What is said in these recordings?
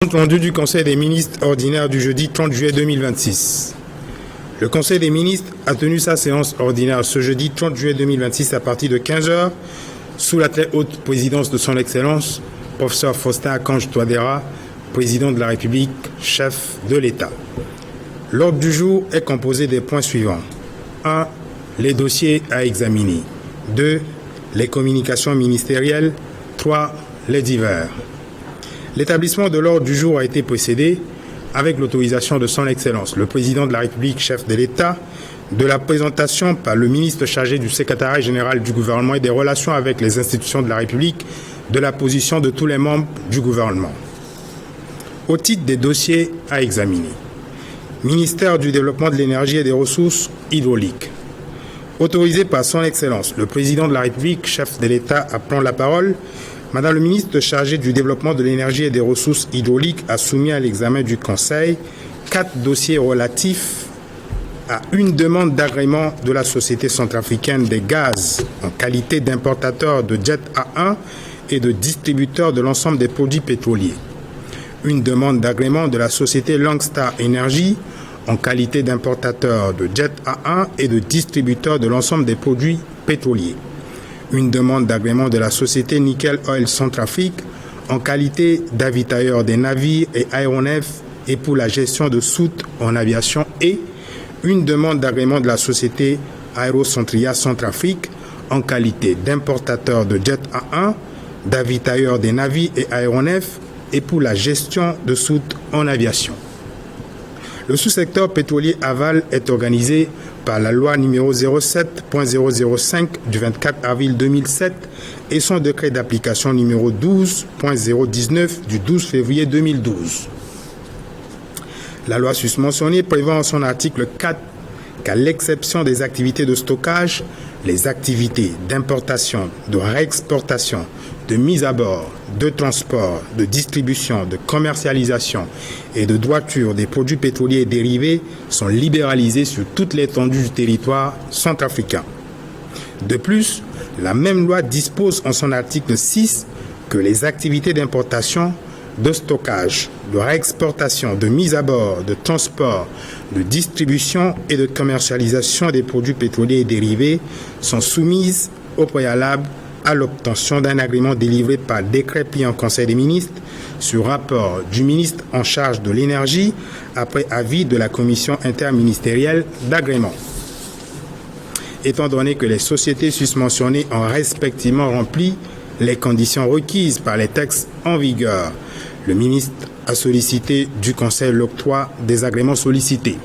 Compte rendu du Conseil des ministres ordinaire du jeudi 30 juillet 2026. Le Conseil des ministres a tenu sa séance ordinaire ce jeudi 30 juillet 2026 à partir de 15 h sous la très haute présidence de son Excellence, professeur Faustin Archange Touadéra, président de la République, chef de l'État. L'ordre du jour est composé des points suivants. 1. Les dossiers à examiner. 2. Les communications ministérielles. 3. Les divers. L'établissement de l'ordre du jour a été précédé, avec l'autorisation de son Excellence, le président de la République, chef de l'État, de la présentation par le ministre chargé du secrétariat général du gouvernement et des relations avec les institutions de la République de la position de tous les membres du gouvernement. Au titre des dossiers à examiner. Ministère du développement de l'énergie et des ressources hydrauliques. Autorisé par son Excellence, le président de la République, chef de l'État, appelant la parole, Madame le ministre chargé du développement de l'énergie et des ressources hydrauliques a soumis à l'examen du Conseil 4 dossiers relatifs à une demande d'agrément de la Société centrafricaine des gaz en qualité d'importateur de jet A1 et de distributeur de l'ensemble des produits pétroliers. Une demande d'agrément de la Société Longstar Energy en qualité d'importateur de jet A1 et de distributeur de l'ensemble des produits pétroliers. Une demande d'agrément de la société Nickel Oil Centrafrique en qualité d'avitailleur des navires et aéronefs et pour la gestion de soutes en aviation et une demande d'agrément de la société Aérocentria Centrafrique en qualité d'importateur de jet A1, d'avitailleur des navires et aéronefs et pour la gestion de soutes en aviation. Le sous-secteur pétrolier aval est organisé par la loi numéro 07.005 du 24 avril 2007 et son décret d'application numéro 12.019 du 12 février 2012. La loi susmentionnée prévoit en son article 4 qu'à l'exception des activités de stockage, les activités d'importation, de réexportation, de mise à bord, de transport, de distribution, de commercialisation et de droiture des produits pétroliers et dérivés sont libéralisées sur toute l'étendue du territoire centrafricain. De plus, la même loi dispose en son article 6 que les activités d'importation, de stockage, de réexportation, de mise à bord, de transport, de distribution et de commercialisation des produits pétroliers et dérivés sont soumises au préalable à l'obtention d'un agrément délivré par décret pris en Conseil des ministres sur rapport du ministre en charge de l'énergie après avis de la commission interministérielle d'agrément. Étant donné que les sociétés susmentionnées ont respectivement rempli les conditions requises par les textes en vigueur, le ministre a sollicité du Conseil l'octroi des agréments sollicités.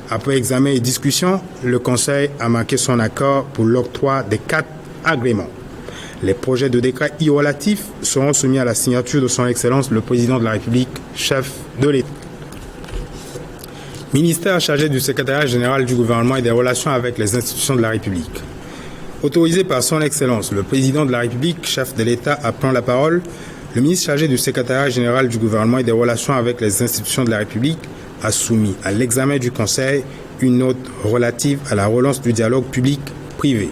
Après examen et discussion, le Conseil a marqué son accord pour l'octroi des 4 agréments. Les projets de décret y relatifs seront soumis à la signature de son Excellence le Président de la République, chef de l'État. Ministère chargé du secrétariat général du gouvernement et des relations avec les institutions de la République. Autorisé par son Excellence le Président de la République, chef de l'État, appelant la parole, le ministre chargé du secrétariat général du gouvernement et des relations avec les institutions de la République a soumis à l'examen du Conseil une note relative à la relance du dialogue public-privé.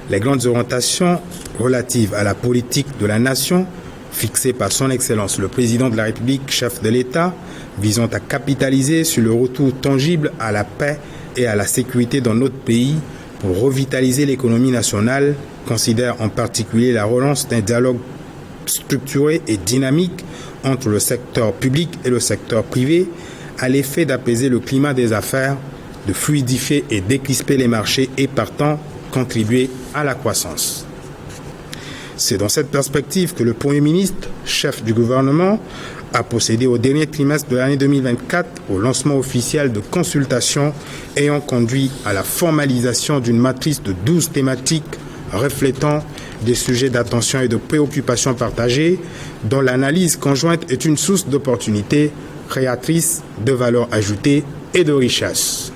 Les grandes orientations relatives à la politique de la nation fixées par son Excellence le Président de la République, chef de l'État, visant à capitaliser sur le retour tangible à la paix et à la sécurité dans notre pays pour revitaliser l'économie nationale, considèrent en particulier la relance d'un dialogue structuré et dynamique entre le secteur public et le secteur privé à l'effet d'apaiser le climat des affaires, de fluidifier et décrisper les marchés et partant contribuer à la croissance. C'est dans cette perspective que le Premier ministre, chef du gouvernement, a procédé au dernier trimestre de l'année 2024 au lancement officiel de consultations ayant conduit à la formalisation d'une matrice de 12 thématiques reflétant des sujets d'attention et de préoccupation partagées dont l'analyse conjointe est une source d'opportunités créatrices de valeur ajoutée et de richesse.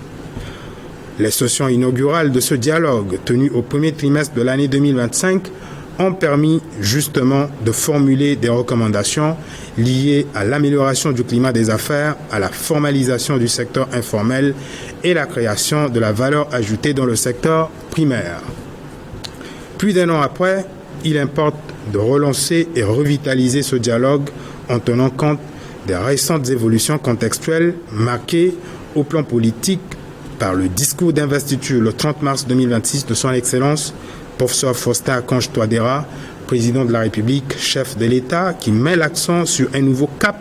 Les sessions inaugurales de ce dialogue, tenues au premier trimestre de l'année 2025, ont permis justement de formuler des recommandations liées à l'amélioration du climat des affaires, à la formalisation du secteur informel et la création de la valeur ajoutée dans le secteur primaire. Plus d'un an après, il importe de relancer et revitaliser ce dialogue en tenant compte des récentes évolutions contextuelles marquées au plan politique par le discours d'investiture le 30 mars 2026 de son Excellence, professeur Faustin Archange Touadéra, président de la République, chef de l'État, qui met l'accent sur un nouveau cap,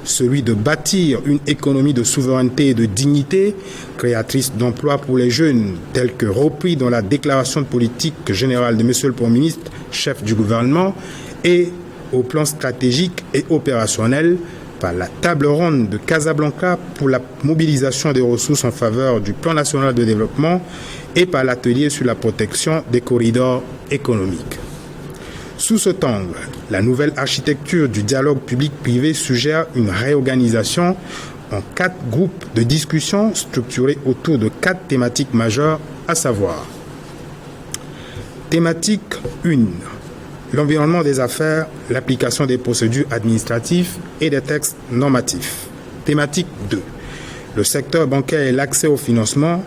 celui de bâtir une économie de souveraineté et de dignité, créatrice d'emplois pour les jeunes, tel que repris dans la déclaration de politique générale de M. le Premier ministre, chef du gouvernement, et au plan stratégique et opérationnel, par la table ronde de Casablanca pour la mobilisation des ressources en faveur du plan national de développement et par l'atelier sur la protection des corridors économiques. Sous ce angle, la nouvelle architecture du dialogue public-privé suggère une réorganisation en 4 groupes de discussion structurés autour de 4 thématiques majeures, à savoir: thématique 1, l'environnement des affaires, l'application des procédures administratives et des textes normatifs. Thématique 2, le secteur bancaire et l'accès au financement,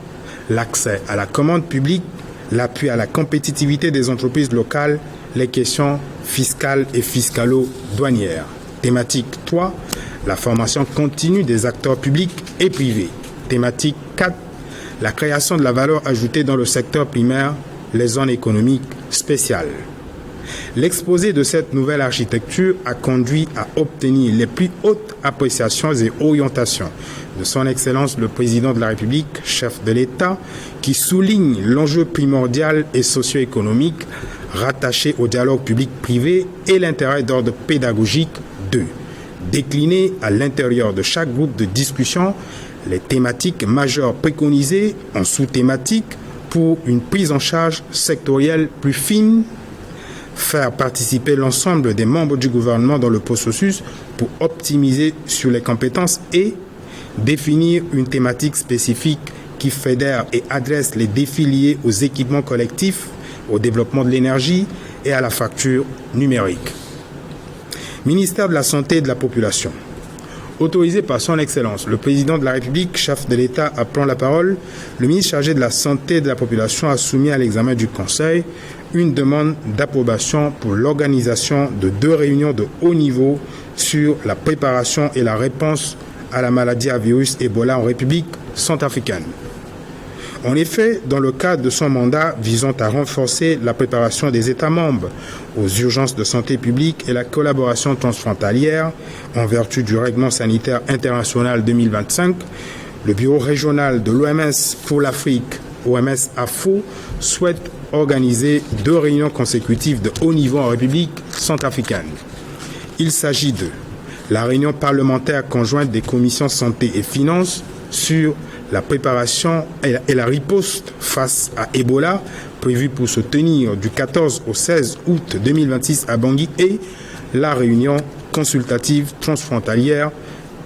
l'accès à la commande publique, l'appui à la compétitivité des entreprises locales, les questions fiscales et fiscalo-douanières. Thématique 3, la formation continue des acteurs publics et privés. Thématique 4, la création de la valeur ajoutée dans le secteur primaire, les zones économiques spéciales. L'exposé de cette nouvelle architecture a conduit à obtenir les plus hautes appréciations et orientations de son Excellence le Président de la République, chef de l'État, qui souligne l'enjeu primordial et socio-économique rattaché au dialogue public-privé et l'intérêt d'ordre pédagogique de décliner à l'intérieur de chaque groupe de discussion les thématiques majeures préconisées en sous-thématiques pour une prise en charge sectorielle plus fine, faire participer l'ensemble des membres du gouvernement dans le processus pour optimiser sur les compétences et définir une thématique spécifique qui fédère et adresse les défis liés aux équipements collectifs, au développement de l'énergie et à la facture numérique. Ministère de la Santé et de la Population. Autorisé par son Excellence, le Président de la République, chef de l'État appelant la parole, le ministre chargé de la Santé et de la Population a soumis à l'examen du Conseil une demande d'approbation pour l'organisation de 2 réunions de haut niveau sur la préparation et la réponse à la maladie à virus Ebola en République centrafricaine. En effet, dans le cadre de son mandat visant à renforcer la préparation des États membres aux urgences de santé publique et la collaboration transfrontalière en vertu du règlement sanitaire international 2025, le bureau régional de l'OMS pour l'Afrique, OMS AFO, souhaite organiser 2 réunions consécutives de haut niveau en République centrafricaine. Il s'agit de la réunion parlementaire conjointe des commissions santé et finances sur la préparation et la riposte face à Ebola, prévue pour se tenir du 14 au 16 août 2026 à Bangui, et la réunion consultative transfrontalière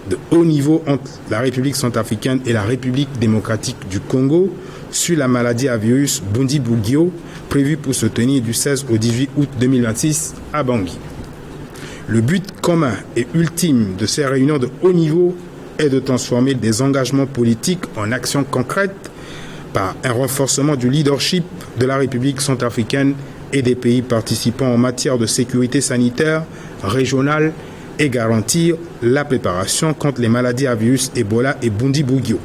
de haut niveau entre la République centrafricaine et la République démocratique du Congo sur la maladie à virus Bundibugyo, prévue pour se tenir du 16 au 18 août 2026 à Bangui. Le but commun et ultime de ces réunions de haut niveau est de transformer des engagements politiques en actions concrètes par un renforcement du leadership de la République centrafricaine et des pays participants en matière de sécurité sanitaire régionale et garantir la préparation contre les maladies à virus Ebola et Bundibugyo.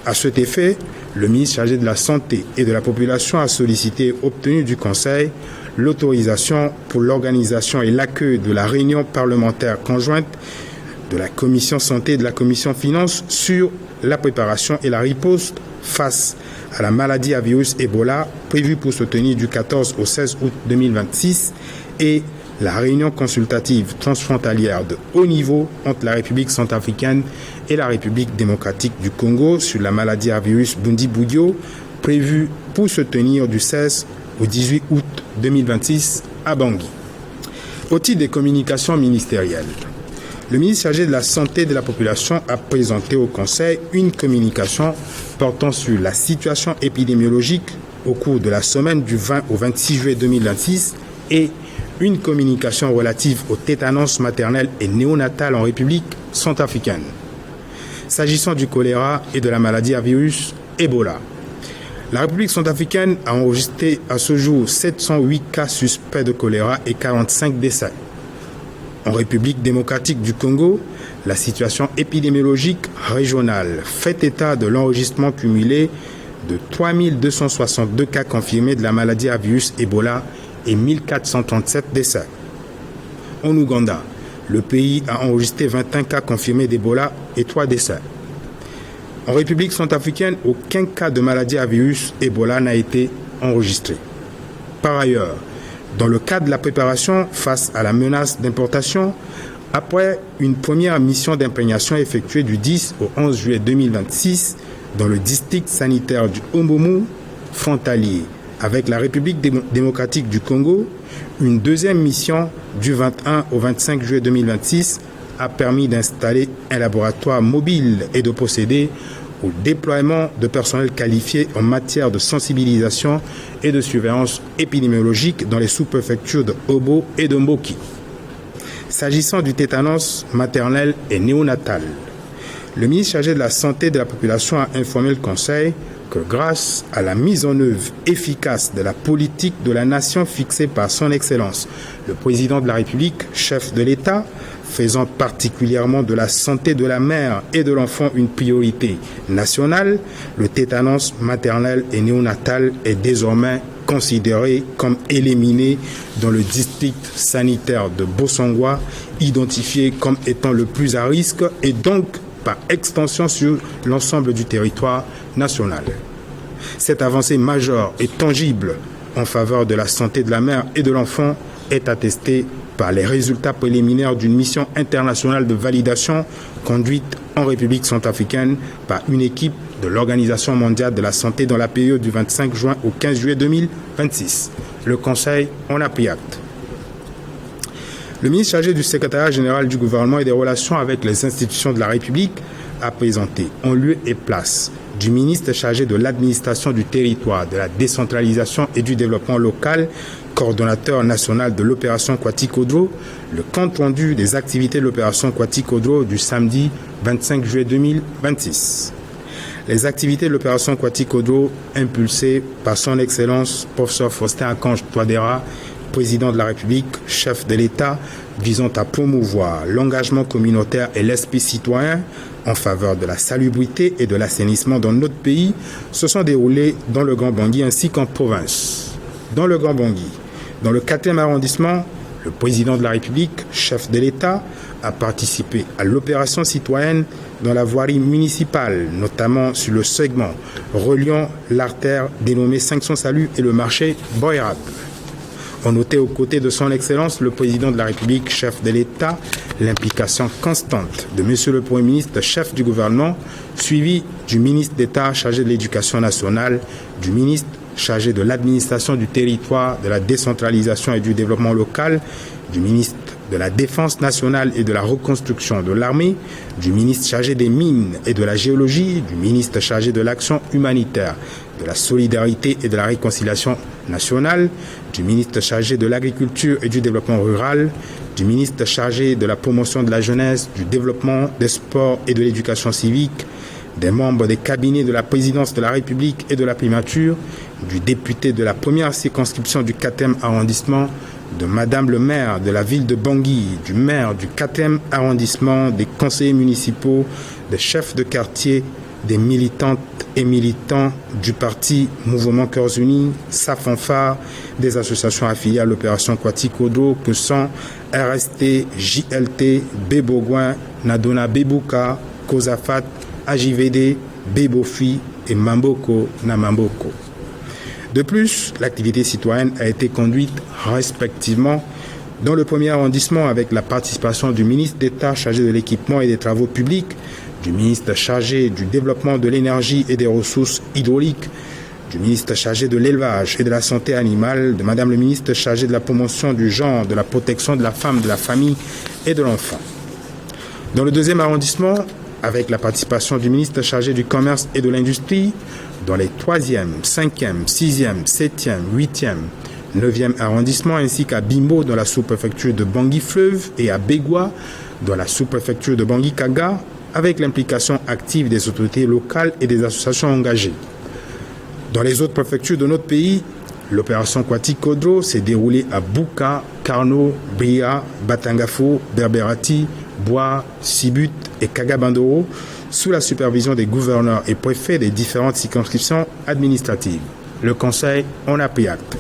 À cet effet, le ministre chargé de la Santé et de la Population a sollicité et obtenu du Conseil l'autorisation pour l'organisation et l'accueil de la réunion parlementaire conjointe de la Commission Santé et de la Commission Finances sur la préparation et la riposte face à la maladie à virus Ebola, prévue pour se tenir du 14 au 16 août 2026, et la réunion consultative transfrontalière de haut niveau entre la République centrafricaine et la République démocratique du Congo sur la maladie à virus Bundibugyo, prévue pour se tenir du 16 au 18 août 2026 à Bangui. Au titre des communications ministérielles, le ministre chargé de la Santé et de la Population a présenté au Conseil une communication portant sur la situation épidémiologique au cours de la semaine du 20 au 26 juillet 2026 et une communication relative au tétanos maternel et néonatal en République centrafricaine. S'agissant du choléra et de la maladie à virus Ebola, la République centrafricaine a enregistré à ce jour 708 cas suspects de choléra et 45 décès. En République démocratique du Congo, la situation épidémiologique régionale fait état de l'enregistrement cumulé de 3262 cas confirmés de la maladie à virus Ebola et 1437 décès. En Ouganda, le pays a enregistré 21 cas confirmés d'Ebola et 3 décès. En République centrafricaine, aucun cas de maladie à virus Ebola n'a été enregistré. Par ailleurs, dans le cadre de la préparation face à la menace d'importation, après une première mission d'imprégnation effectuée du 10 au 11 juillet 2026 dans le district sanitaire du Ombomu, frontalier avec la République démocratique du Congo, une deuxième mission du 21 au 25 juillet 2026 a permis d'installer un laboratoire mobile et de procéder au déploiement de personnel qualifié en matière de sensibilisation et de surveillance épidémiologique dans les sous-préfectures de Obo et de Mboki. S'agissant du tétanos maternel et néonatal, le ministre chargé de la Santé de la population a informé le Conseil que grâce à la mise en œuvre efficace de la politique de la nation fixée par son Excellence, le président de la République, chef de l'État, faisant particulièrement de la santé de la mère et de l'enfant une priorité nationale, le tétanos maternel et néonatal est désormais considéré comme éliminé dans le district sanitaire de Bossongwa, identifié comme étant le plus à risque et donc par extension sur l'ensemble du territoire national. Cette avancée majeure et tangible en faveur de la santé de la mère et de l'enfant est attestée par les résultats préliminaires d'une mission internationale de validation conduite en République centrafricaine par une équipe de l'Organisation mondiale de la santé dans la période du 25 juin au 15 juillet 2026. Le Conseil en a pris acte. Le ministre chargé du secrétariat général du gouvernement et des relations avec les institutions de la République a présenté en lieu et place du ministre chargé de l'administration du territoire, de la décentralisation et du développement local, coordonnateur national de l'opération Kwati-Kodro, le compte rendu des activités de l'opération Kwati-Kodro du samedi 25 juillet 2026. Les activités de l'opération Kwati-Kodro impulsées par son Excellence, professeur Faustin Archange Touadéra, président de la République, chef de l'État, visant à promouvoir l'engagement communautaire et l'esprit citoyen en faveur de la salubrité et de l'assainissement dans notre pays, se sont déroulées dans le Grand Bangui ainsi qu'en province. Dans le Grand Bangui, dans le 4e arrondissement, le président de la République, chef de l'État, a participé à l'opération citoyenne dans la voirie municipale, notamment sur le segment reliant l'artère dénommée 500 Salut et le marché Boyrab. On notait aux côtés de son Excellence, le président de la République, chef de l'État, l'implication constante de Monsieur le Premier ministre, chef du gouvernement, suivi du ministre d'État chargé de l'Éducation nationale, du ministre chargé de l'administration du territoire, de la décentralisation et du développement local, du ministre de la Défense nationale et de la reconstruction de l'armée, du ministre chargé des mines et de la géologie, du ministre chargé de l'action humanitaire, de la solidarité et de la réconciliation nationale, du ministre chargé de l'agriculture et du développement rural, du ministre chargé de la promotion de la jeunesse, du développement des sports et de l'éducation civique, des membres des cabinets de la présidence de la République et de la primature, du député de la première circonscription du 4e arrondissement, de Madame le maire de la ville de Bangui, du maire du 4e arrondissement, des conseillers municipaux, des chefs de quartier, des militantes et militants du parti Mouvement Cœurs Unis, sa fanfare, des associations affiliées à l'opération Kwati-Kodro que sont RST, JLT, Bébogouin, Nadona Bebuka, Kozafat, AJVD, Bébofi et Mamboko Namamboko. De plus, l'activité citoyenne a été conduite respectivement dans le 1er arrondissement avec la participation du ministre d'État chargé de l'équipement et des travaux publics, du ministre chargé du développement de l'énergie et des ressources hydrauliques, du ministre chargé de l'élevage et de la santé animale, de Madame le ministre chargé de la promotion du genre, de la protection de la femme, de la famille et de l'enfant. Dans le 2e arrondissement, avec la participation du ministre chargé du commerce et de l'industrie, dans les 3e, 5e, 6e, 7e, 8e, 9e arrondissement, ainsi qu'à Bimbo dans la sous-préfecture de Bangui-Fleuve et à Bégua dans la sous-préfecture de Bangui-Kaga, avec l'implication active des autorités locales et des associations engagées. Dans les autres préfectures de notre pays, L'opération Kwati Kodro s'est déroulée à Bouka, Karno, Bria, Batangafo, Berberati, Bois, Sibut et Kagabandoro sous la supervision des gouverneurs et préfets des différentes circonscriptions administratives. Le Conseil en a pris acte.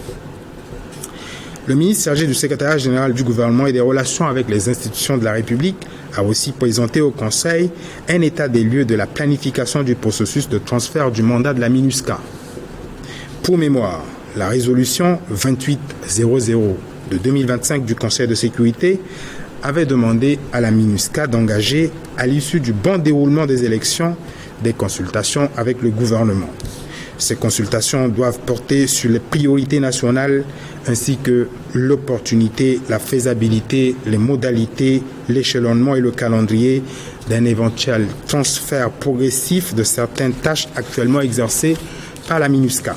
Le ministre chargé du secrétariat général du gouvernement et des relations avec les institutions de la République a aussi présenté au Conseil un état des lieux de la planification du processus de transfert du mandat de la MINUSCA. Pour mémoire, la résolution 2800 de 2025 du Conseil de sécurité avait demandé à la MINUSCA d'engager, à l'issue du bon déroulement des élections, des consultations avec le gouvernement. Ces consultations doivent porter sur les priorités nationales ainsi que l'opportunité, la faisabilité, les modalités, l'échelonnement et le calendrier d'un éventuel transfert progressif de certaines tâches actuellement exercées par la MINUSCA.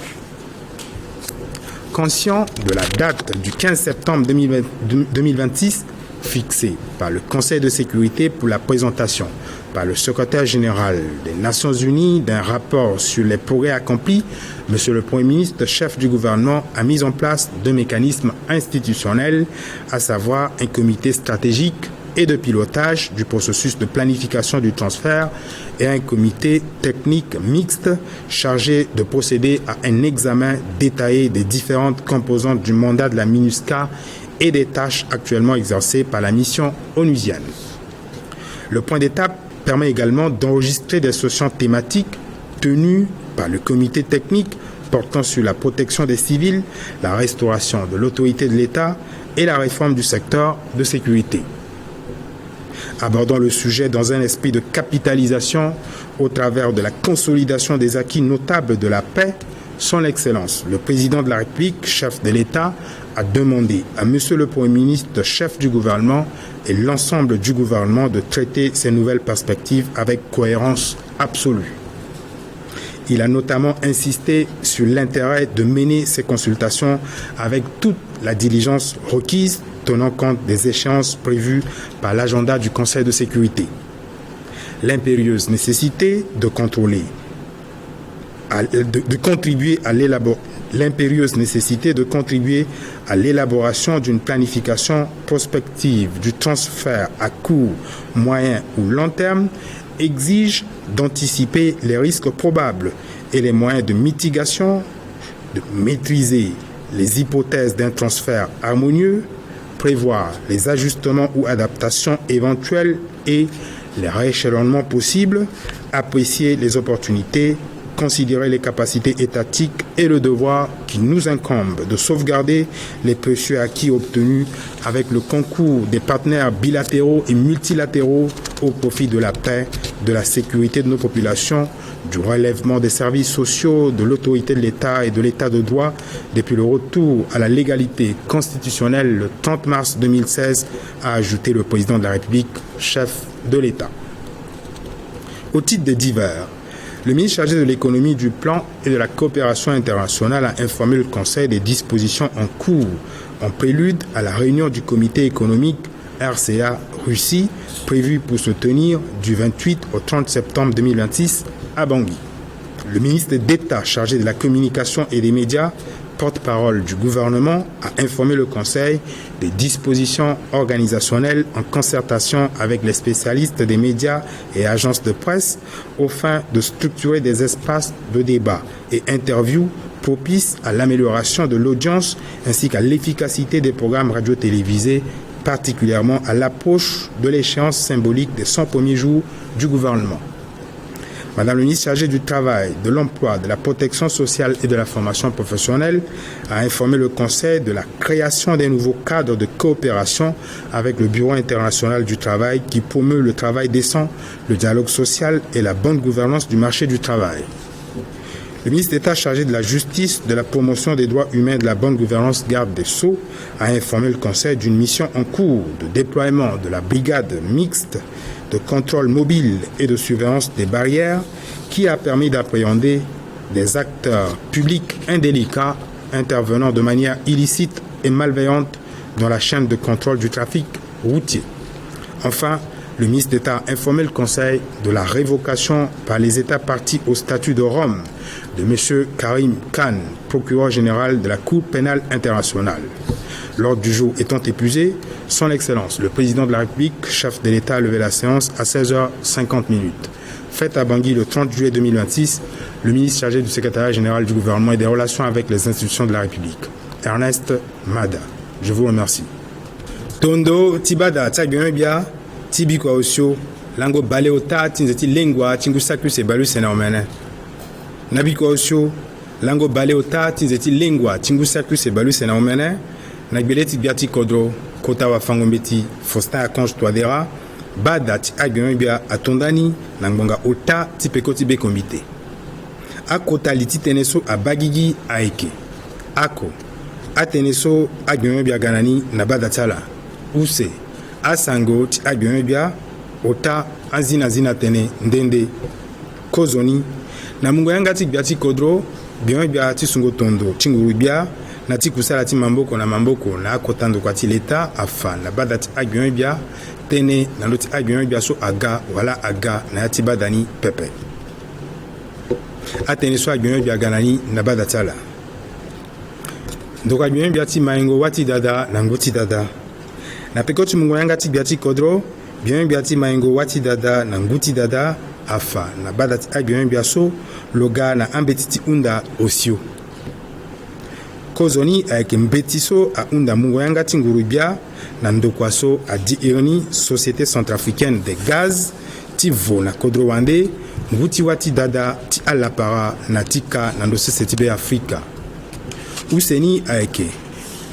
Conscient de la date du 15 septembre 2026 fixée par le Conseil de sécurité pour la présentation par le secrétaire général des Nations Unies d'un rapport sur les progrès accomplis, M. le Premier ministre, chef du gouvernement, a mis en place deux mécanismes institutionnels, à savoir un comité stratégique et de pilotage du processus de planification du transfert et un comité technique mixte chargé de procéder à un examen détaillé des différentes composantes du mandat de la MINUSCA et des tâches actuellement exercées par la mission onusienne. Le point d'étape permet également d'enregistrer des sessions thématiques tenues par le comité technique portant sur la protection des civils, la restauration de l'autorité de l'État et la réforme du secteur de sécurité. Abordant le sujet dans un esprit de capitalisation au travers de la consolidation des acquis notables de la paix, Son Excellence, le Président de la République, chef de l'État, a demandé à M. le Premier ministre, chef du gouvernement, et l'ensemble du gouvernement de traiter ces nouvelles perspectives avec cohérence absolue. Il a notamment insisté sur l'intérêt de mener ces consultations avec toute la diligence requise, tenant compte des échéances prévues par l'agenda du Conseil de sécurité. L'impérieuse nécessité de contrôler, de contribuer à l'élaboration d'une planification prospective du transfert à court, moyen ou long terme exige d'anticiper les risques probables et les moyens de mitigation, de maîtriser les hypothèses d'un transfert harmonieux, prévoir les ajustements ou adaptations éventuels et les rééchelonnements possibles, apprécier les opportunités, considérer les capacités étatiques et le devoir qui nous incombe de sauvegarder les précieux acquis obtenus avec le concours des partenaires bilatéraux et multilatéraux au profit de la paix, de la sécurité de nos populations, du relèvement des services sociaux, de l'autorité de l'État et de l'État de droit depuis le retour à la légalité constitutionnelle le 30 mars 2016, a ajouté le Président de la République, chef de l'État. Au titre des divers, le ministre chargé de l'économie, du plan et de la coopération internationale a informé le Conseil des dispositions en cours en prélude à la réunion du comité économique RCA-Russie prévue pour se tenir du 28 au 30 septembre 2026 à Bangui. Le ministre d'État chargé de la communication et des médias, porte-parole du gouvernement, a informé le Conseil des dispositions organisationnelles en concertation avec les spécialistes des médias et agences de presse aux fins de structurer des espaces de débat et interviews propices à l'amélioration de l'audience ainsi qu'à l'efficacité des programmes radio-télévisés, particulièrement à l'approche de l'échéance symbolique des 100 premiers jours du gouvernement. Madame le ministre chargé du Travail, de l'Emploi, de la Protection sociale et de la formation professionnelle a informé le Conseil de la création d'un nouveau cadre de coopération avec le Bureau international du travail qui promeut le travail décent, le dialogue social et la bonne gouvernance du marché du travail. Le ministre d'État chargé de la Justice, de la promotion des droits humains et de la bonne gouvernance, garde des Sceaux, a informé le Conseil d'une mission en cours de déploiement de la brigade mixte de contrôle mobile et de surveillance des barrières qui a permis d'appréhender des acteurs publics indélicats intervenant de manière illicite et malveillante dans la chaîne de contrôle du trafic routier. Enfin, Le ministre d'État a informé le Conseil de la révocation par les États partis au statut de Rome de M. Karim Khan, procureur général de la Cour pénale internationale. L'ordre du jour étant épuisé, Son Excellence, le Président de la République, chef de l'État, a levé la séance à 16h50. Faite à Bangui le 30 juillet 2026, le ministre chargé du secrétariat général du gouvernement et des relations avec les institutions de la République, Ernest Mada. Je vous remercie. Tondo Tibada Tsagbionbia Tibikwa Osio Lango Baleota Tinzeti Lengwa Tingusaku Sebalu Senaomene Nabikwa Osio Lango Baleota Tinzeti Lengwa Tingusaku Sebalu Senaomene Nagbeleti Biati Kodro Kotawa Fangombeti Fosta Akonj Toadera Bada Ti Agbionbia Atondani Nangbonga Ota Tipeko Tibe Komite Akota Liti Teneso Abagigi Aeke Ako Ateneso Agbionbia Ganani Nabada Tala Use Asango Ti Agbionbia Ota Azina Zina Tene Ndende Kozoni na mungo yanga ti biati kodro bionbia ti sungo tondo tingurubia na ti kusala ti mamboko na mamboko na akotando kwa ti leta afa na bada ti agbionbia tene na lo ti agbionbia so aga wala aga na ya ti badani pepe atene so agbionbia ganani na bada tala ndoko agbionbia ti maingo wati dada na ngoti dada na peko ti mungo yanga ti biati kodro bionbia ti maingo wati dada na nguti dada afa na bada ti agbionbia so loga na ambeti ti unda osio kozoni ayeke mbeti so aunda mungo yanga ti ngurubia na ndokua so adi irni société centrafricaine de gaz ti vo na kodro wande nguti wati dada ti alapara na tika na ndo sese ti be afrika useni ayeke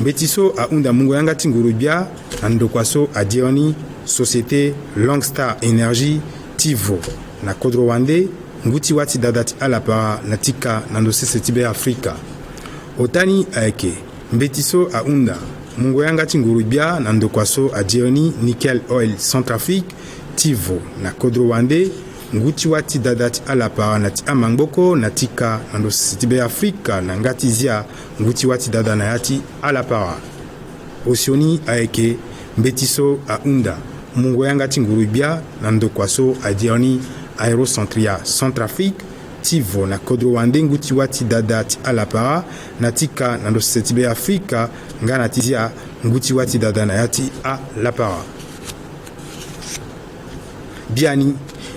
mbeti so aunda mungo yanga ti ngurubia na ndokua so adi irni société Longstar Energy ti vo na kodro wande nguti wati dada ti alapara na tika na ndo sese ti be afrika otani ayeke mbeti so aunda mungo yanga ti ngurubia na ndokua so adioni Nickel Oil Centrafrique ti vo na kodro wande nguti wati dada ti alapara na ti amangboko na tika na ndo sese ti be afrika na nga ti zia nguti wati dada na ya ti alapara osioni ayeke mbeti so aunda mungo yanga ti ngurubia na ndokua so adioni Aerocentria Centrafrique ti vo na kodro wande nguti wati dada ti alapara na tika na ndo sese ti be afrika nga na ti zia nguti wati dada na ya ti alapara biani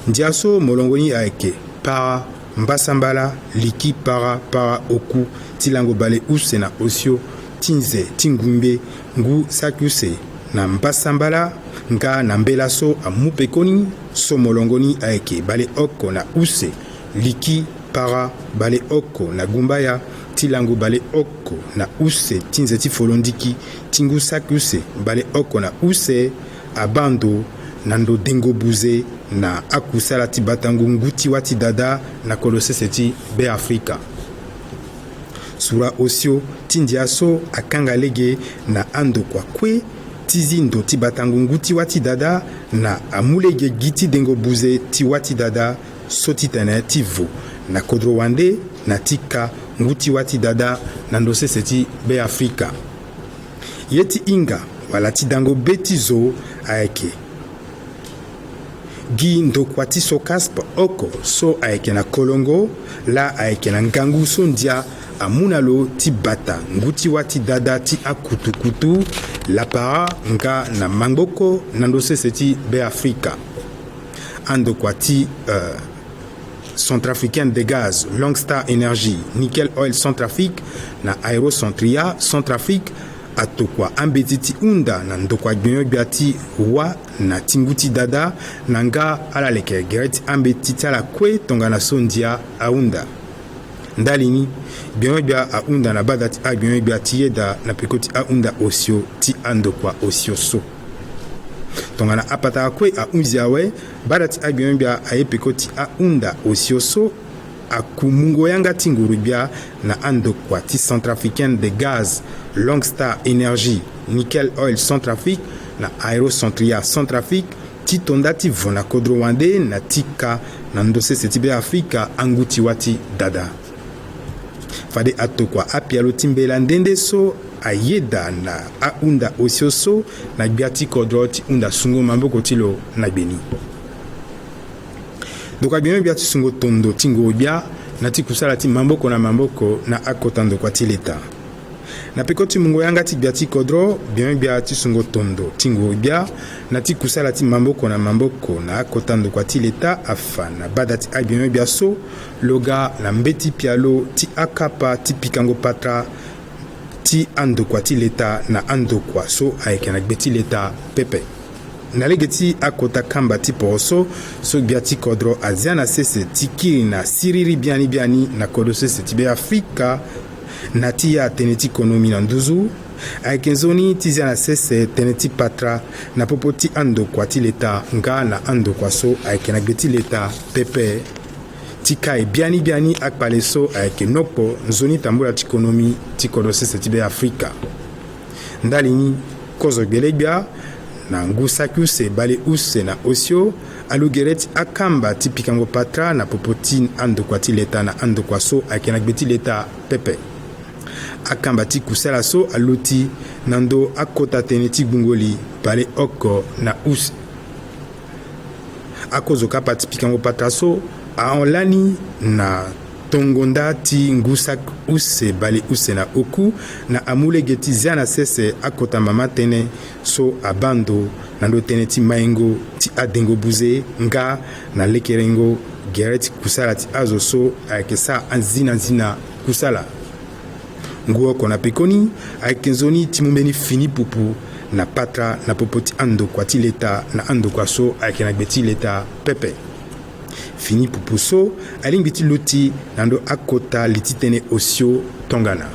ndia so molongoni ayeke para mbasambala liki para oku ti lango bale use na osio ti nze ti ngumbe ngu saki use na mbasambala nga na mbela so amupe koni so molongoni ayeke bale oko na use liki para bale oko na gumbaya ti lango bale oko na use ti nze ti folondiki ti ngu saki use bale oko na use abando na ndo dengo buze na akusala ti batangu nguti wati dada na kolo sese ti be afrika sura osio ti ndia so akanga lege na andokua kue ti zindo ti batangu nguti wati dada na amulege gi ti dengo buze ti wati dada so ti tene ti vo na kodro wande na tika nguti wati dada na ndo sese ti be afrika ye ti inga wala ti dango be ti zo ayeke gi ndokua ti so kaspe oko so ayeke na kolongo la ayeke na ngangu so ndia amuna lo ti bata nguti wati dada ti akutukutu lapara nga na mangoko na ndo sese ti be afrika andokua ti Centrafricaine de gaz Longstar Energy Nickel Oil Centrafrique na Aerocentria Centrafrique atokua ambeti ti unda na ndokua agbionbia ti wa na ti nguti dada na nga ala yeke gere ti ambeti ti ala kue tongana so ndia aunda ndalini bionbia aunda na bada ti agbionbia ti yeda na peko ti aunda osio ti andokua osio so tongana apataka kue ahunzi awe bada ti agbionbia aye peko ti aunda osio so akumungo yanga ti ngurubia na andokua ti Centrafricaine de gaz Longstar Energy Nickel Oil Centrafrique na Aerocentria Centrafrique ti tonda ti vo na kodro wande na tika na ndo sese ti be afrika anguti wati dada fade atokua apialo ti mbela ndende so ayeda na aunda osioso na biati kodro ti unda sungo mamboko tilo na beni. Donc bien biati sungo tondo tingo bia na ti kusala ti mamboko na akotando kwa ti leta. Na pekoti mungo yanga ti biati kodro bien biati sungo tondo tingo bia na ti kusala ti mamboko na akotando kwa ti leta afana badati a bien biaso loga na mbeti pialo ti akapa ti pikango patra ti ando kwa ti leta na ando kwa so ayeke na gbeti leta pepe. Na legeti akota kamba ti poroso so biati kodro azia na sese ti kiri na siriri biani na kodo sese ti be Afrika na ti ya tene ti konomi na nduzu ayeke nzoni ti zia na sese tene ti patra na popo ti ando kwa ti leta nga na ando kwa so ayeke na gbeti leta pepe ti kai biani akpale so ayeke nokpo nzoni tambula ti konomi ti kodo sese ti be Afrika. Ndali ni kozo gbele gbia na ngusaki use bale use na osio alugere ti akamba ti pikango patra na popo ti ando kwa ti leta na ando kwa so ayeke na gbeti leta pepe. Akamba ti kusala so aluti nando akota tene ti gbungoli bale oko na use. Akozo kapa ti pikango patra so aonlani na tongonda ti ngusak use bale use na oku na amulege ti zia na sese akota mama tene so abando nando tene ti maingo ti adengo buze nga na lekerengo gere ti kusala ti azo so ayeke sa anzina kusala. Nguo kona pekoni ayeke nzoni ti mumbeni fini pupu na patra na popo ti ando kwa ti leta na ando kwa so ayeke na gbeti leta pepe. Fini pupu so alingbi ti loti nando akota li ti tene osio tongana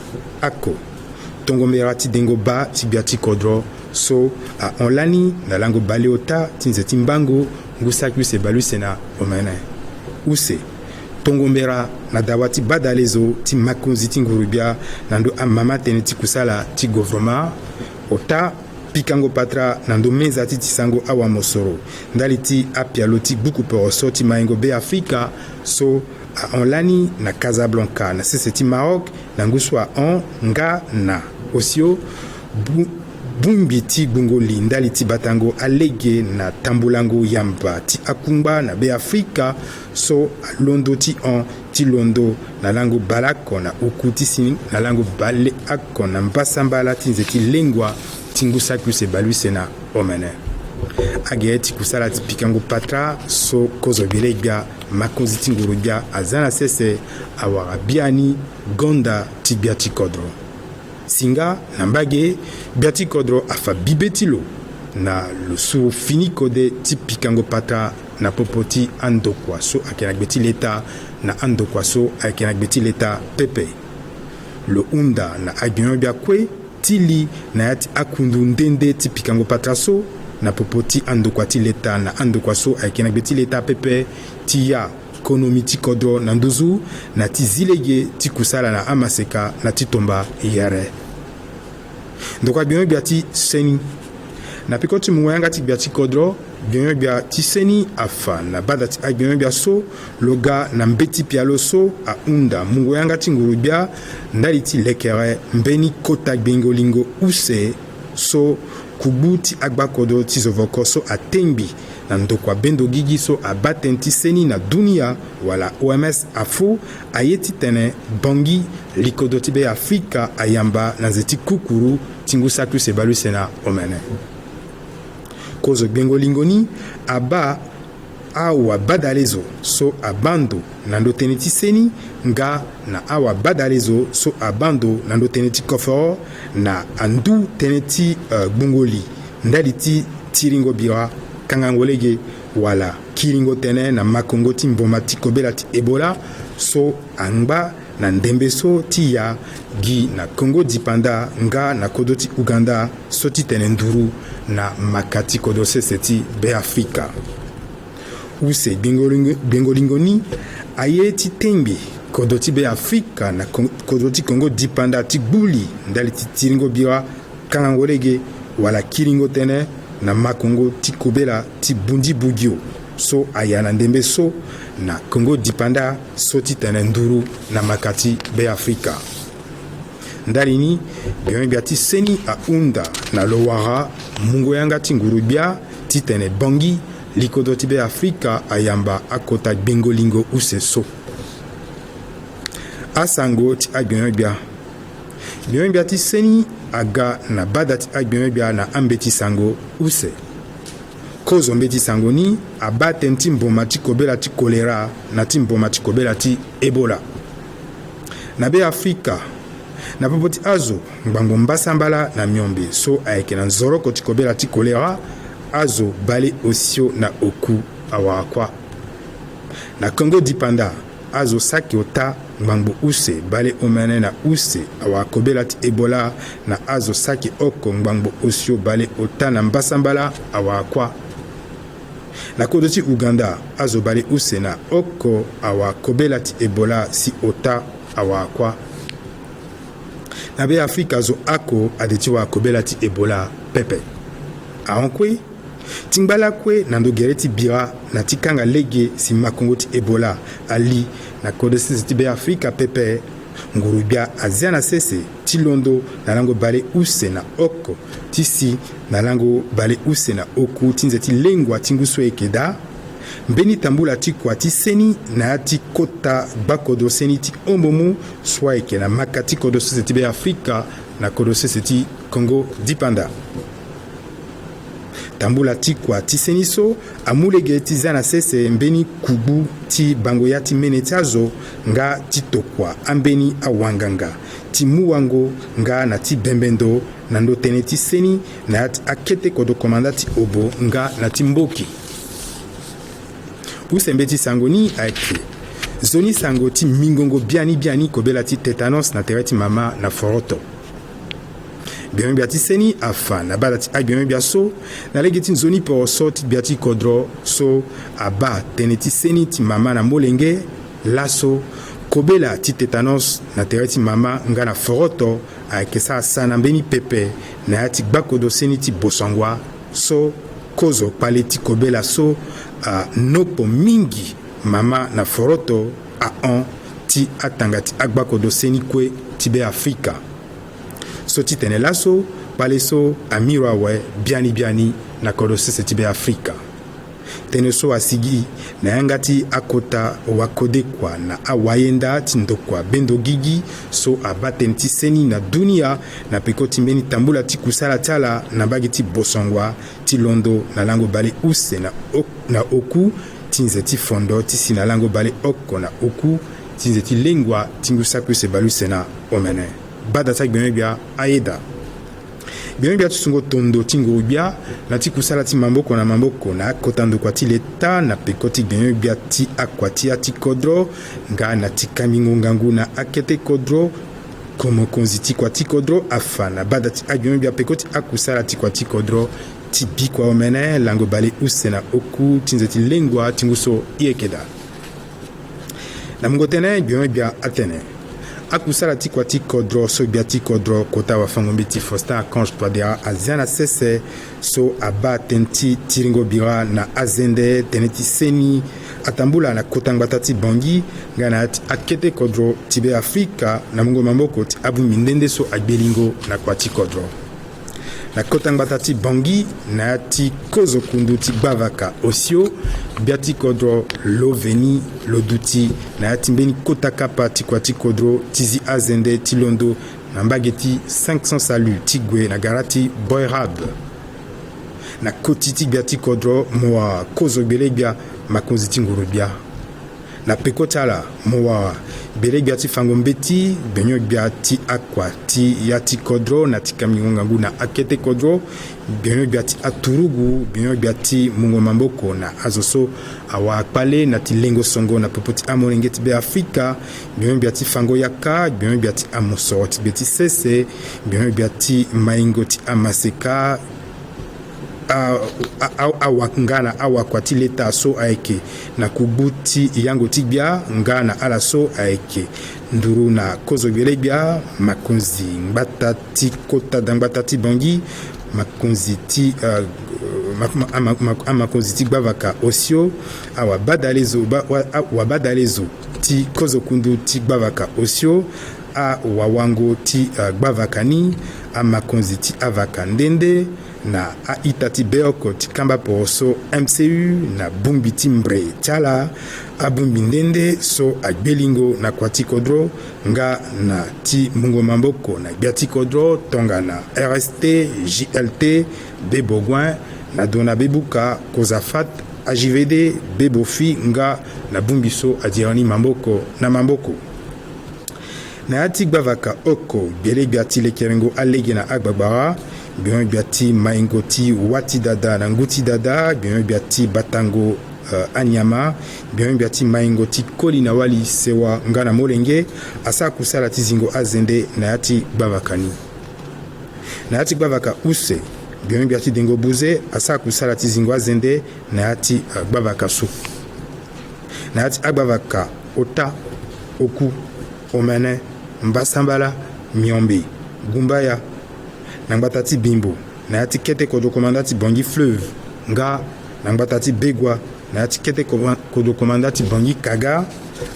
ako tongombera ti dengo ba ti bia ti kodro so aonlani na lango bale ota ti nze ti mbango ngusaki use bale use na omene use tongombera na dawa ti badale zo ti makonzi ti nguru bia nando amama tene ti kusala ti gouvernement ota pikango patra nando meza ti sango awa mosoro ndali ti apialo ti buku poroso ti maingo be Afrika so aonlani na Casablanca na sese ti Maroc na ngusu aon nga na osio bumbi ti gbungoli ndali ti batango alege na tambulango yamba ti akumba na be Afrika so londo ti on ti londo na lango balako na uku ti sini na lango bale ako na mbasambala ti nze ti lengwa ngusaki use bale use na omene agere ti kusala ti pikango patra so kozo gbele gbia makonzi ti nguru gbia aza na sese awara biani gonda ti bia ti kodro singa na mbage bia ti kodro afa bibe ti lo na lo so fini kode ti pikango patra na popo ti ando kwa so ayeke na gbeti leta na ando kwa so ayeke na gbeti leta pepe lo unda na agbiongo bia kue tili na yati akundu ndende ti pikango patra so na popo ti ando kwa ti leta na ando kwa so ayeke na gbeti leta pepe ti ya konomi ti kodro na nduzu na ti zilege ti kusala na amaseka na ti tomba yere. Donc agbiongo bia ti seni na peko ti mungo yanga ti bia ti kodro agbiongo bia ti seni afa na bada ti agbiongo bia so loga na mbeti pialo so aunda mungo yanga ti nguru bia ndali ti lekere mbeni kota gbengolingo use so kubu ti agba kodo ti zo voko so atembi na ndokua bendo gigi so abaten ti seni na dunia wala OMS afo aye ti tene bongi likodo ti be Afrika ayamba na nze ti kukuru ti ngusaki use bale use na omene kozo gbengolingo ni aba awa badalezo so abando nando tene ti seni nga na awa badalezo so abando nando tene ti koforo na andu tene ti gbungoli ndali ti tiringo bira kangangolege wala kiringo tene na makongo ti mboma ti kobela ti ebola so angba na ndembe so ti ya gi na Congo dipanda nga na kodo ti Uganda so ti tene nduru na makati kodo sese ti be Afrika use gbengolingo ni aye ti tembi kodo ti be Afrika na kodo ti Congo dipanda ti gbuli ndali ti tiringo bira kangangolege wala kiringo tene na makongo ti kobela ti bundi bugio so aya na ndembe so na Congo dipanda so ti tene nduru na makati be Afrika ndalini bion bia ti seni a unda na lowara mungo yanga ti ngurubia ti tene bangi likodo ti be Afrika ayamba akota bengolingo use so asango ti agbion bia ti seni aga na bada ti agbion bia na ambeti sango use kozo mbeti sango ni abate ti mboma ti kobela ti kolera na ti mboma ti kobela ti ebola na be Afrika na popo ti azo ngbango mbasambala na miombe so ayeke na nzoroko ti kobela ti kolera azo bale osio na oku awakwa na Congo dipanda azo saki ota ngbango use bale omene na use awakobela ti ebola na azo saki oko ngbango osio bale ota na mbasambala awakwa na kodo ti Uganda azo bale use na oko awakobela ti ebola si ota awakwa na be Afrika zo ako adeti wa kobela ti ebola pepe aonkwe tingbala kwe nando gere ti bira na ti kanga lege si makongo ti ebola ali na kodo sese ti be Afrika pepe ngurubia azia na sese ti londo na lango bale use na oko ti si na lango bale use na oku ti nze ti lengua ti ngusu ekeda mbeni tambula ti kua ti seni na ti kota gbakodo seni ti ombomu so ayeke na maka ti kodo sese ti be Afrika na kodo sese ti Congo dipanda tambula ti kua ti seni so amulege ti za na sese mbeni kubu ti bango ya ti mene ti azo nga ti tokua ambeni awanganga ti muwango nga na ti bembendo na ndo tene ti seni na ya ti akete kodo komanda ti obo nga na ti mboki usembe ti sango ni ayeke zoni sango ti mingongo biani kobela ti tétanos na tere ti mama na foroto bion bia ti seni afa na bada ti agbion bia so na lege ti nzoni poro so ti bia ti kodro so aba tene ti seni ti mama na molenge laso kobela ti tétanos na tere ti mama nga na foroto ayeke sa asa na mbeni pepe na ya ti gbakodo seni ti bosangwa so kozo pale ti kobela so nopo mingi mama na foroto a ti atanga ti agbakodo seni kue ti be Afrika so ti tene laso pale so amiro awe biani na kodo sese ti be Afrika tene so asigi na yanga ti akota wakode kwa na awayenda ti ndokua bendo gigi so abateni ti seni na dunia na peko ti mbeni tambula ti kusala ti ala na bagi ti bosongwa ti londo na lango bale use na oku ti nze ti fondo ti si na lango bale oko na oku ti nze ti lengua ti ngu saku se balu se na omene bada ti agbion bia ayeda bion bia ti sungo tondo ti nguru bia na ti kusala ti mamboko na akota ndokua ti leta na peko ti bion bia ti akua ti ati kodro nga na ti kamingo ngangu na akete kodro komo konzi ti kua ti kodro afa na bada ti agbion bia peko ti akusala ti kua ti kodro ti bikua omene lango bale use na oku ti nze ti lengua ti ngu so i ekeda na mungo tene bion bia atene akusala ti kua ti kodro so bia ti kodro kota wafango mbi ti Faustin Archange Touadéra azia na sese so aba tene ti tiringo bira na azende tene ti seni atambula na kota ngbata ti bangi nga na ya ti akete kodro ti be Afrika na mungo mamboko ti abungbi ndende so agbelingo na kua ti kodro na kota ngbata ti bangi na ya ti kozo kundu ti gbavaka osio bia ti kodro lo veni lo duti na ya ti mbeni kota kapa ti kua ti kodro ti zi azende ti londo na mbage ti 500 salu ti gue na gara ti boyrab na koti ti bia ti kodro mo kozo gbele bia makonzi ti nguru bia na peko ti ala mo bele bia ti fango mbeti benyo bia ti akua ti ya ti kodro na ti kamingo ngangu na akete kodro benyo bia ti aturugu benyo bia ti mungo mamboko na azo so awa akpale na ti lengo songo na popo ti amolenge ti be Afrika benyo bia ti fango yaka benyo bia ti amosoro ti be ti sese benyo bia ti maingo ti amaseka ngana awakua ti leta so ayeke na kubu ti yango ti gbia ngana ala so ayeke nduru na kozo gbele gbia makonzi ngbata ti kota da ngbata ti bangi makonzi ti amakonzi ti gbavaka osio awabada lezo ti kozo kundu ti gbavaka osio a wawango ti gbavakani a makonzi ti avaka ndende na a ita ti beoko ti kamba poroso MCU na bumbi ti mbre tiala a bumbi ndende so agbelingo na kua ti kodro nga na ti mungo mamboko na gbia ti kodro tonga na RST JLT Bebogouin na dona bebuka kozafat AJVD Bebofi nga na bumbi so adirani mamboko na mamboko na ati gbavaka oko biele biati lekerengo alege na agbagbara bion biati maingoti wati dada na nguti dada bion biati batango anyama bion biati maingoti koli na wali sewa nga na molenge asa kusala ti zingo azende na ati gbavakani na ati gbavaka use bion biati dengo buze asa kusala ti zingo azende na ati gbavaka su na ati agbavaka ota oku omene mbasambala miombe gumbaya nangbata ti bimbo na ya ti kete kodo komanda ti bongi fleuve nga nangbata ti begwa na ya ti kete kodo komanda ti bongi kaga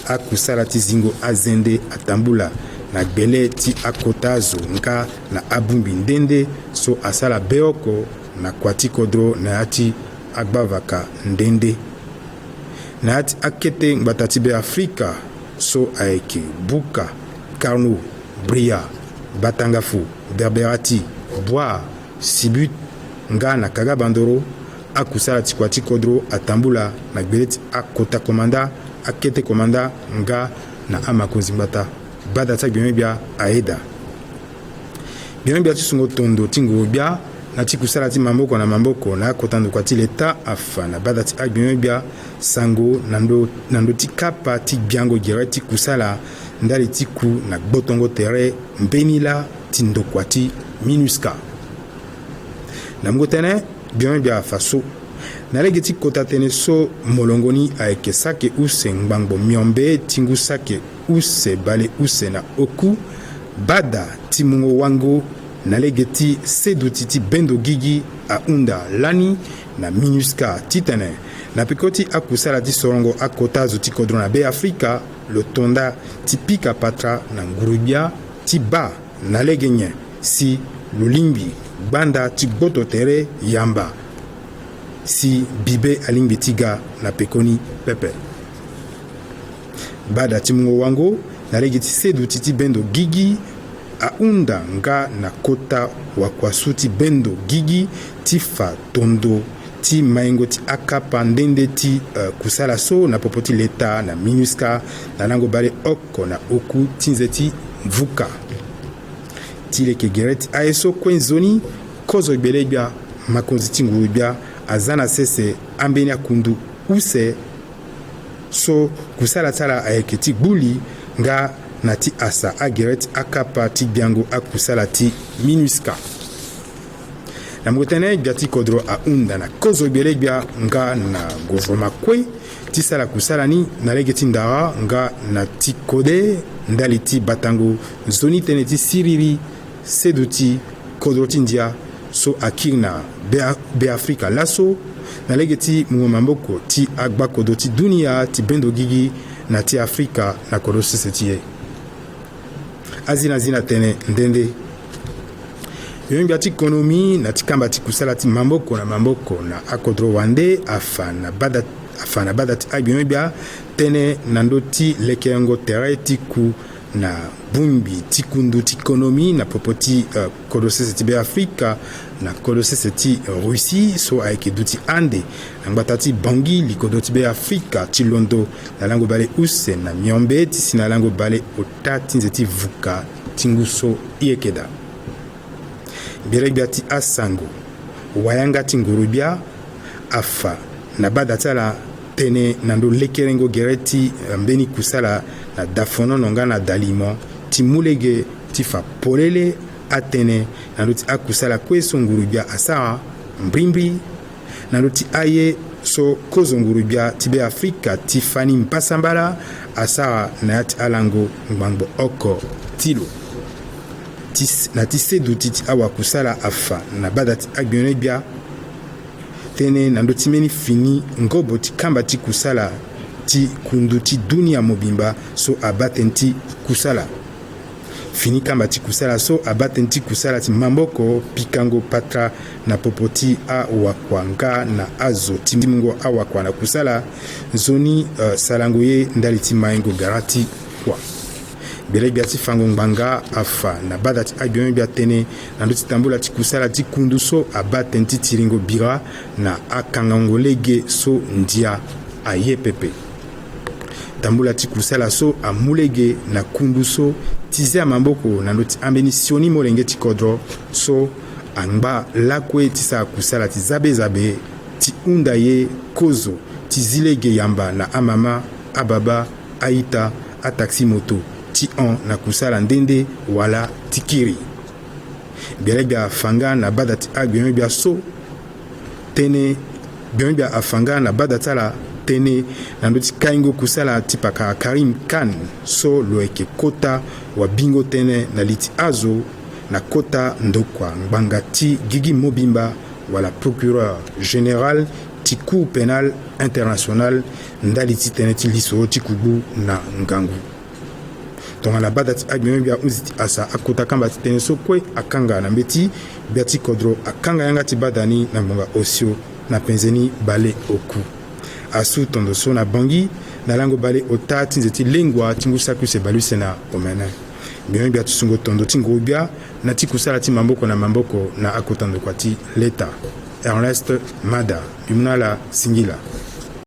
akusala ti zingo azende atambula na gbele ti akota zo nga na abumbi ndende so asala beoko na kua ti kodro na ya ti agbavaka ndende na ya ti akete ngbata ti be afrika so ayeke buka Carnot, Bria, Batangafu, Berberati, Bois, Sibut, nga na kaga bandoro akusala ti kua ti kodro atambula na gbele ti akota komanda akete komanda nga na amakonzi ngbata bada ti agbioni bia aeda bioni bia ti sungo tondo ti nguru bia na ti kusala ti mamboko na mamboko na akota ndo kua ti leta afa na bada ti agbioni bia sango na ndo ti kapa ti gbiango gere ti kusala ndali ti ku na gbotongo tere mbeni la ti ndokua ti MINUSCA na mungo tënë bion bia faso na lege ti kota tënë so molongo ni ayeke sake use ngbangbo miombe ti ngu sake use bale use na oku bada ti mungo wango na lege ti sedu ti bendo gigi ahunda lani na MINUSCA ti tene na peko ti akusala ti sorongo akota zo ti kodro na be afrika lo tonda ti pika patra na ngurubia ti ba na lege nye si lulimbi gbanda ti gboto tere yamba si bibe alingbi ti ga na pekoni pepe bada ti mungo wango na lege ti sedu ti bendo gigi ahunda nga na kota wakuasu ti bendo gigi ti fa tondo ti maingo ti akapa ndende ti kusala so na popo ti leta na MINUSCA na lango bale oko na oku ti nze ti mvuka ti leke gere ti aye so kue nzoni kozo gbele gbia makonzi ti nguru gbia aza na sese ambeni akundu use so kusala ti ala ayeke ti gbuli nga na ti asa agere ti akapa ti gbiango akusala ti MINUSCA na mungo tënë gbia ti kodro ahunda na kozo gbele gbia nga na gouvernement kue ti sala kusala ni na lege ti ndara nga na ti kode ndali ti batango nzoni tënë ti siriri sedu ti kodro ti ndia so akiri na be afrika laso na lege ti mungo mamboko ti agba kodo ti dunia ti bendo gigi na ti afrika na kodo sese ti ye azi na zi na tënë ndende bion bia ti konomi na ti kamba ti kusala ti mamboko na mamboko na akodro wande afa na bada ti agbioni bia tënë na ndö ti lekerengo tere ti ku na bumbi ti kundu ti konomi na popo ti kodo sese ti be afrika na kodo sese ti russie so ayeke duti ande na ngbata ti bongi likodo ti be afrika ti londo na lango bale use na miombe ti si na lango bale ota ti nze ti vuka ti ngu so i yeke da bere gbia ti asango wayanga ti nguru bia afa na bada ti ala tënë na ndö lekerengo gere ti mbeni kusala na dafono nga na dalimo ti mulege ti fa polele atënë na ndö ti akusala kue so nguru bia asara mbриmbri na ndö ti aye so kozo nguru bia ti be afrika ti fani mpasambala asara na ya ti alango ngbangbo oko ti lo na ti sedu ti awakusala afa na bada ti agbioni bia tënë na ndö ti mbeni fini ngobo ti kamba ti kusala ti kundu ti dunia mobimba so abatene ti kusala fini kamba ti kusala so abaten ti kusala ti mamboko pikango patra na popoti awakua nga na azo ti mungo awakua na kusala zoni salango ye ndali ti mayengo garati kwa bele bia ti fango ngbanga afa na bada ti abion bia tene na ndo ti tambula ti kusala ti kundu so abaten ti tiringo bira na akangango lege so ndia aye pepe tambula ti kusala so amulege na kundu so tize a mamboko na ndo ti ambeni sioni molenge ti kodro so angba lakue ti sa kusala ti zabe ti hunda ye kozo ti zilege yamba na amama ababa aita a taxi moto ti on na kusala ndende wala ti kiri biele bia afanga na bada ti agbiome bia so tene biome bia afanga na bada ti ala tene na ndo ti kaingo kusala ti paka Karim Khan so lo yeke kota wa bingo tene na li ti azo na kota ndokua ngbanga ti Gigi Mobimba wala procureur général ti cour pénal international ndali ti tene ti liso ti kubu na ngangu tonga na bada ti agbiome bia unzi ti asa akota kamba ti tene so kue akanga na mbeti bia ti kodro akanga yanga ti badani na ngbonga osio na penzeni bale oku asu tondo so na bangi na lango bale ota ti nzete lengua ti ngu saku se balu se na omene biome bia ti sungo tondo ti nguru bia na ti kusala ti mamboko na mamboko na akota ndokua ti leta Ernest Mada bimuna la singila